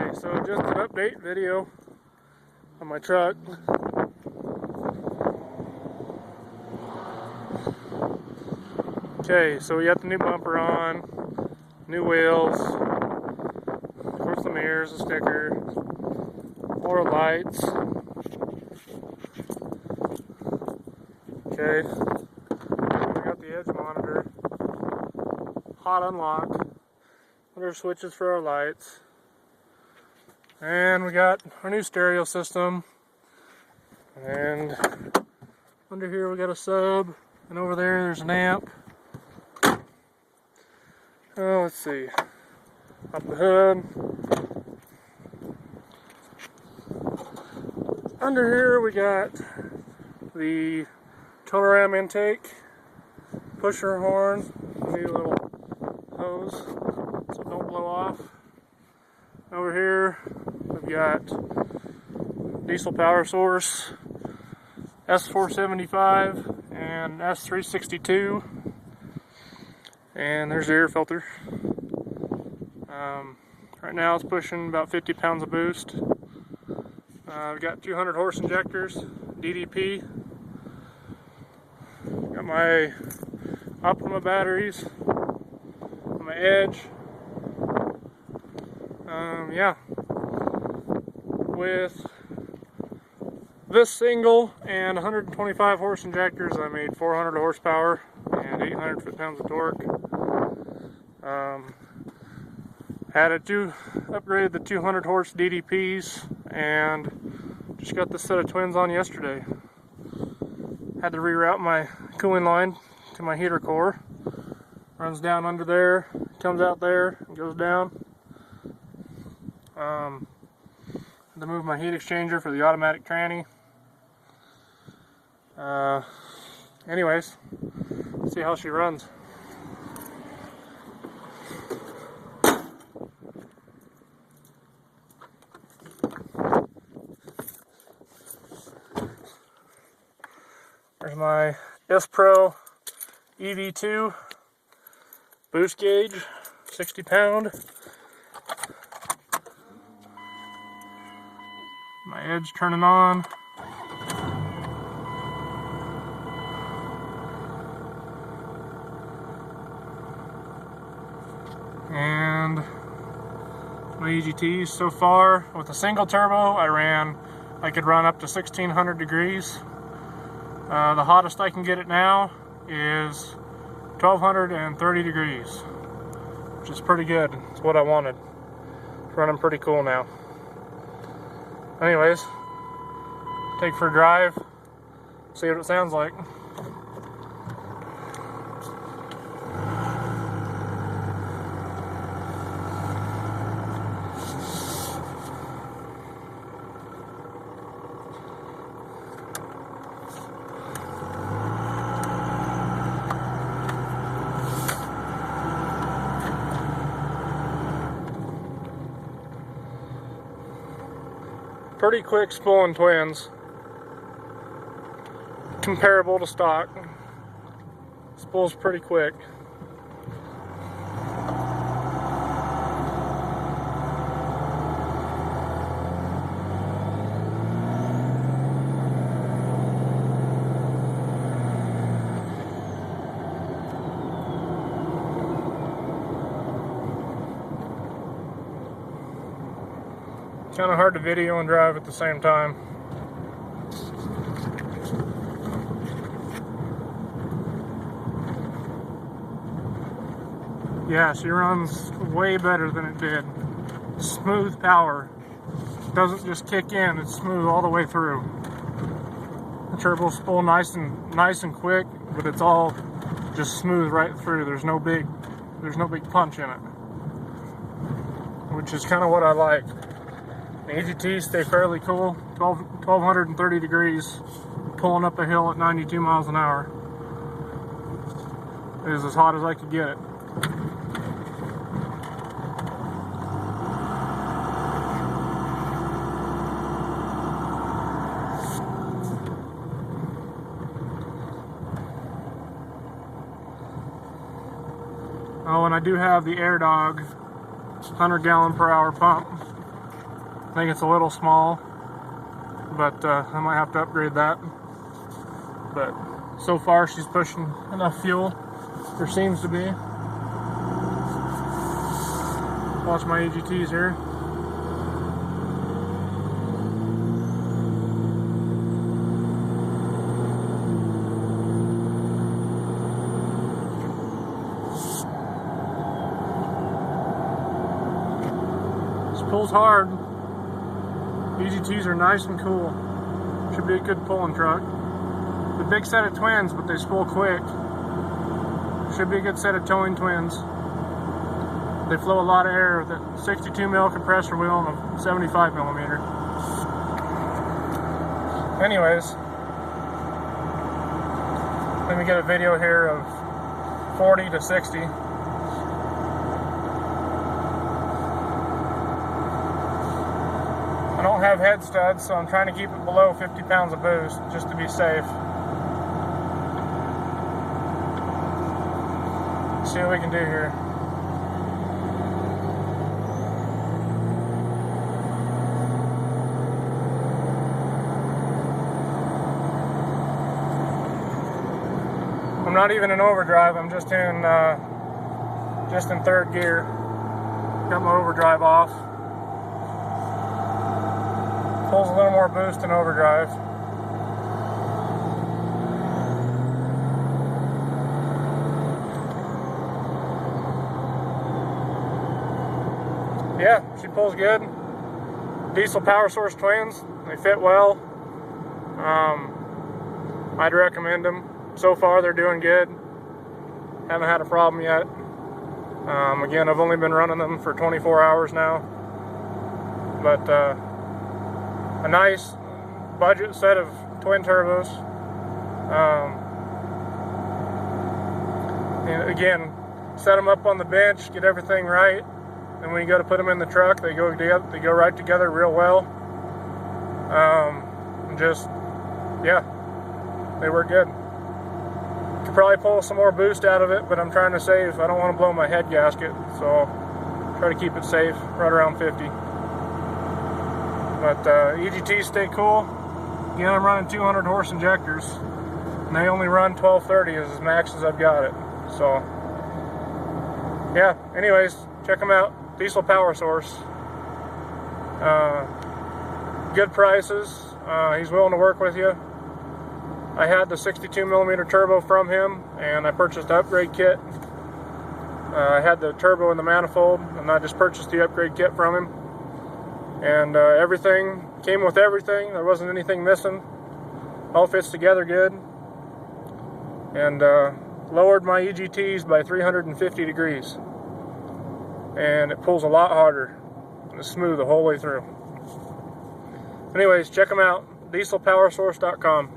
Okay, so just an update video on my truck. Okay, so we got the new bumper on, new wheels, of course the mirrors, the sticker, more lights. Okay, we got the edge monitor, hot unlock, under switches for our lights, and we got our new stereo system, and under here we got a sub, and over there's an amp. Oh, let's see, up the hood. Under here we got the Toleram intake, pusher horn, new little hose so it don't blow off. Over here we've got diesel power source, S475 and S362, and there's the air filter. Right now it's pushing about 50 pounds of boost. We've got 200 horse injectors, DDP. Got my Optima batteries on my edge. Yeah. With this single and 125 horse injectors, I made 400 horsepower and 800 foot-pounds of torque. Upgraded the 200 horse DDPs and just got this set of twins on yesterday. Had to reroute my cooling line to my heater core. Runs down under there, comes out there, and goes down. Had to move my heat exchanger for the automatic tranny. Anyways, let's see how she runs. There's my S Pro EV2 boost gauge, 60 pound. My edge turning on. And my EGTs so far, with a single turbo, I could run up to 1600 degrees. The hottest I can get it now is 1230 degrees, which is pretty good. It's what I wanted. It's running pretty cool now. Anyways, take it for a drive, see what it sounds like. Pretty quick spooling twins, comparable to stock. Spools pretty quick. Kind of hard to video and drive at the same time. Yeah, she runs way better than it did. Smooth power. Doesn't just kick in, it's smooth all the way through. The turbo spool nice and quick, but it's all just smooth right through. There's no big punch in it, which is kind of what I like. The EGTs stay fairly cool, 1230 degrees, pulling up a hill at 92 miles an hour. It is as hot as I could get it. Oh, and I do have the Air Dog 100 gallon per hour pump I think it's a little small, but I might have to upgrade that. But so far she's pushing enough fuel. There seems to be. Watch my EGTs here. Pulls hard. EGTs are nice and cool. Should be a good pulling truck. The big set of twins, but they spool quick. Should be a good set of towing twins. They flow a lot of air with a 62 mil compressor wheel and a 75 millimeter. Anyways, let me get a video here of 40 to 60. I don't have head studs, so I'm trying to keep it below 50 pounds of boost, just to be safe. Let's see what we can do here. I'm not even in overdrive, I'm just in third gear. Got my overdrive off. Pulls a little more boost in overdrive. Yeah, she pulls good. Diesel power source twins, they fit well. I'd recommend them. So far they're doing good. Haven't had a problem yet. Again, I've only been running them for 24 hours now. But a nice budget set of twin turbos. And again, set them up on the bench, get everything right, and when you go to put them in the truck, they go together. They go right together real well. Yeah, they work good. Could probably pull some more boost out of it, but I'm trying to save. I don't want to blow my head gasket, so try to keep it safe, right around 50. But EGTs stay cool. Again, I'm running 200 horse injectors, and they only run 1230 as max as I've got it. So, yeah, anyways, check them out. Diesel power source. Good prices. He's willing to work with you. I had the 62 millimeter turbo from him, and I purchased the upgrade kit. I had the turbo in the manifold, and I just purchased the upgrade kit from him. And everything came with everything. There wasn't anything missing. All fits together good. And lowered my EGTs by 350 degrees. And it pulls a lot harder. And it's smooth the whole way through. Anyways, check them out. dieselpowersource.com.